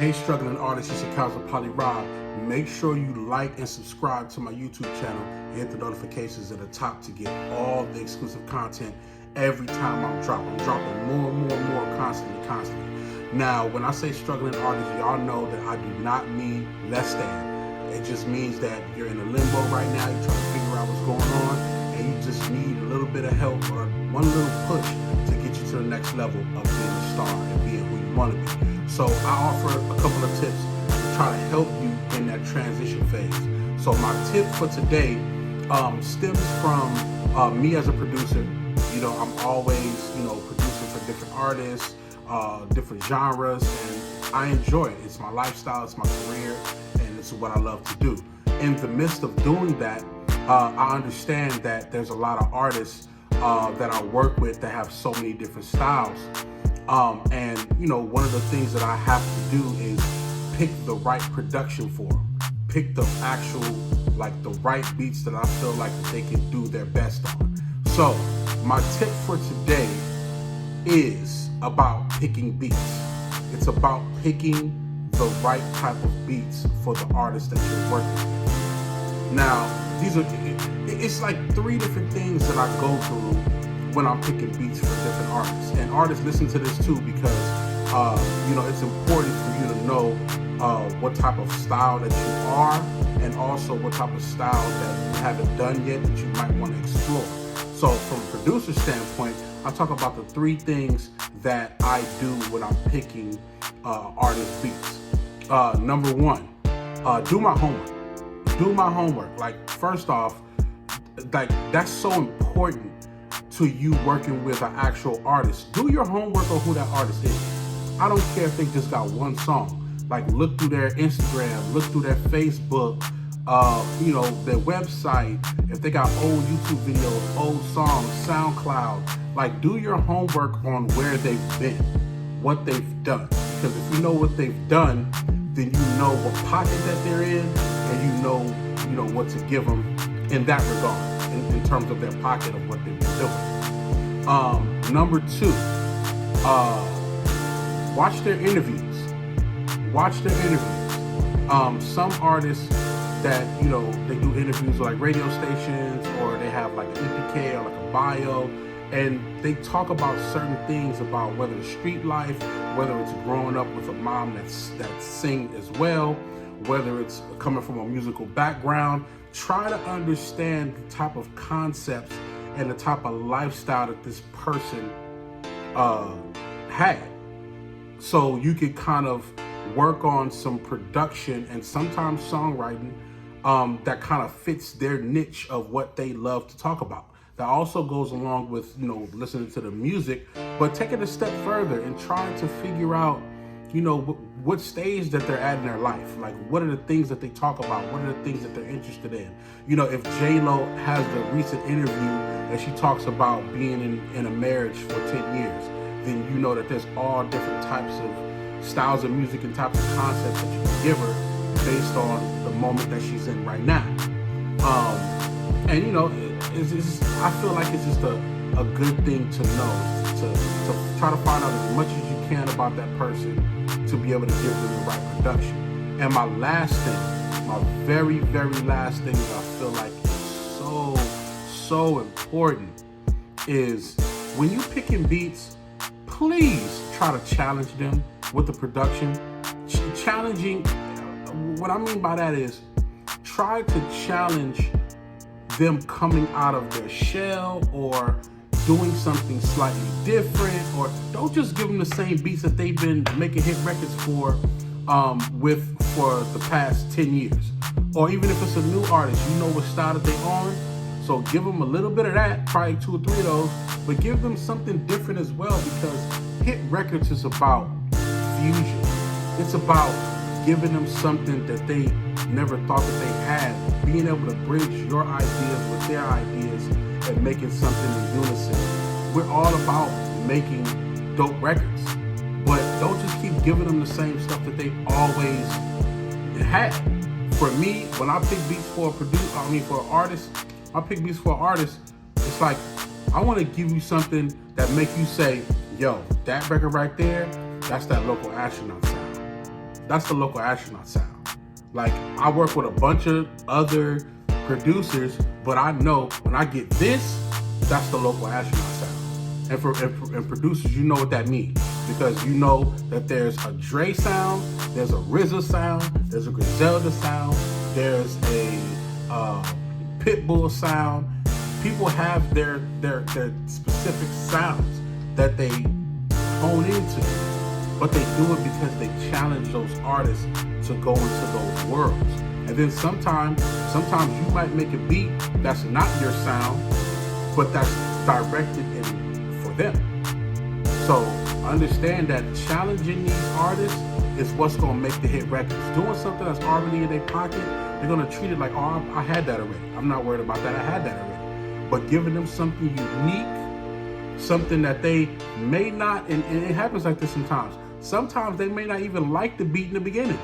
Hey, struggling artists, it's your cousin Polly Rob. Make sure you like and subscribe to my YouTube channel and hit the notifications at the top to get all the exclusive content every time I'm dropping. I'm dropping more constantly. Now, when I say struggling artists, y'all know that I do not mean less than. It just means that you're in a limbo right now, you're trying to figure out what's going on, and you just need a little bit of help or one little push to get you to the next level of being a star and being who you want to be. So I offer a couple of tips to try to help you in that transition phase. So my tip for today stems from me as a producer. You know, I'm always, producing for different artists, different genres, and I enjoy it. It's my lifestyle, it's my career, and it's what I love to do. In the midst of doing that, I understand that there's a lot of artists that I work with that have so many different styles. And one of the things that I have to do is pick the right production for them, pick the actual, the right beats that I feel like that they can do their best on. So my tip for today is about picking beats. It's about picking the right type of beats for the artist that you're working with. Now, it's like three different things that I go through when I'm picking beats for different artists. And artists listen to this too because, it's important for you to know what type of style that you are and also what type of style that you haven't done yet that you might want to explore. So from a producer standpoint, I talk about the three things that I do when I'm picking artist beats. Number one, do my homework. Do my homework. First off, that's so important to you working with an actual artist. Do your homework on who that artist is. I don't care if they just got one song. Look through their Instagram, look through their Facebook, their website. If they got old YouTube videos, old songs, SoundCloud. Do your homework on where they've been, what they've done. Because if you know what they've done, then you know what pocket that they're in, and you know what to give them in that regard, in terms of their pocket of what they've been doing. Number two, watch their interviews. Some artists that, they do interviews with radio stations, or they have an EPK or a bio, and they talk about certain things about whether it's street life, whether it's growing up with a mom that sing as well, whether it's coming from a musical background. Try to understand the type of concepts and the type of lifestyle that this person had, so you can kind of work on some production and sometimes songwriting that kind of fits their niche of what they love to talk about. That also goes along with listening to the music, but take it a step further and try to figure out what stage that they're at in their life. What are the things that they talk about? What are the things that they're interested in? If J-Lo has the recent interview and she talks about being in a marriage for 10 years, then you know that there's all different types of styles of music and types of concepts that you can give her based on the moment that she's in right now. I feel like it's just a good thing to know, to try to find out as much as you can about that person to be able to give them the right production. And my last thing, my very last thing that I feel like is so important is when you picking beats, please try to challenge them with the production. Challenging, what I mean by that is try to challenge them coming out of their shell or doing something slightly different, or don't just give them the same beats that they've been making hit records for the past 10 years. Or even if it's a new artist, you know what style that they're on, so give them a little bit of that, probably 2 or 3 of those, but give them something different as well, because hit records is about fusion. It's about giving them something that they never thought that they had, being able to bridge your ideas with their ideas and making something in unison. We're all about making dope records, but don't just keep giving them the same stuff that they always had. For me, when I pick beats for an artist, I pick beats for an artist, it's like, I want to give you something that make you say, yo, that record right there, that's that Local Astronaut sound. that's the local astronaut sound. Like, I work with a bunch of other producers, but I know when I get this, that's the local astronaut sound. And producers, you know what that means, because you know that there's a Dre sound, there's a RZA sound, there's a Griselda sound, there's a Pitbull sound. People have their specific sounds that they hone into, but they do it because they challenge those artists to go into those worlds. And then sometimes you might make a beat that's not your sound, but that's directed for them. So understand that challenging these artists is what's gonna make the hit records. Doing something that's already in their pocket, they're gonna treat it like, oh, I had that already. I'm not worried about that, I had that already. But giving them something unique, something that they may not, and it happens like this sometimes. Sometimes they may not even like the beat in the beginning.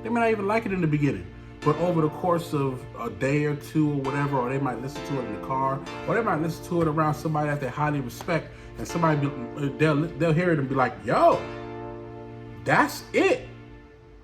They may not even like it in the beginning. But over the course of a day or two or whatever, or they might listen to it in the car, or they might listen to it around somebody that they highly respect, and somebody, they'll hear it and be like, yo, that's it.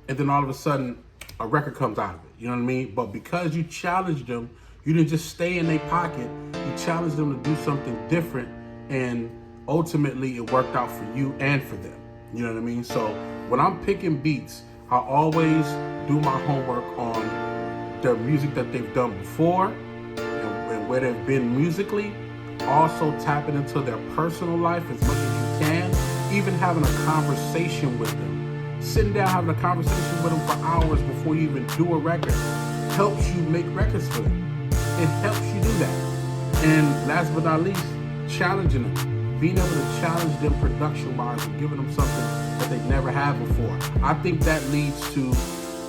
And then all of a sudden, a record comes out of it. You know what I mean? But because you challenged them, you didn't just stay in their pocket. You challenged them to do something different, and ultimately it worked out for you and for them. You know what I mean? So when I'm picking beats, I always do my homework on their music that they've done before and where they've been musically. Also tapping into their personal life as much as you can. Even having a conversation with them. Sitting down having a conversation with them for hours before you even do a record helps you make records for them. It helps you do that. And last but not least, challenging them. Being able to challenge them production-wise and giving them something that they never had before. I think that leads to,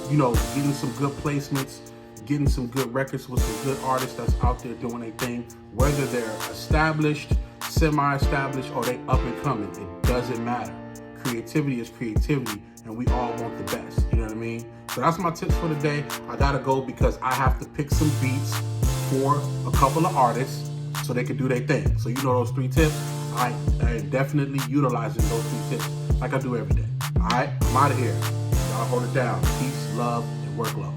you know, getting some good placements, getting some good records with some good artists that's out there doing their thing, whether they're established, semi-established, or they up and coming. It doesn't matter. Creativity is creativity, and we all want the best. You know what I mean? So that's my tips for today. I gotta go because I have to pick some beats for a couple of artists so they can do their thing. So you know those 3 tips. I am definitely utilizing those 3 tips like I do every day. All right, I'm out of here. Y'all hold it down. Peace, love, and work low.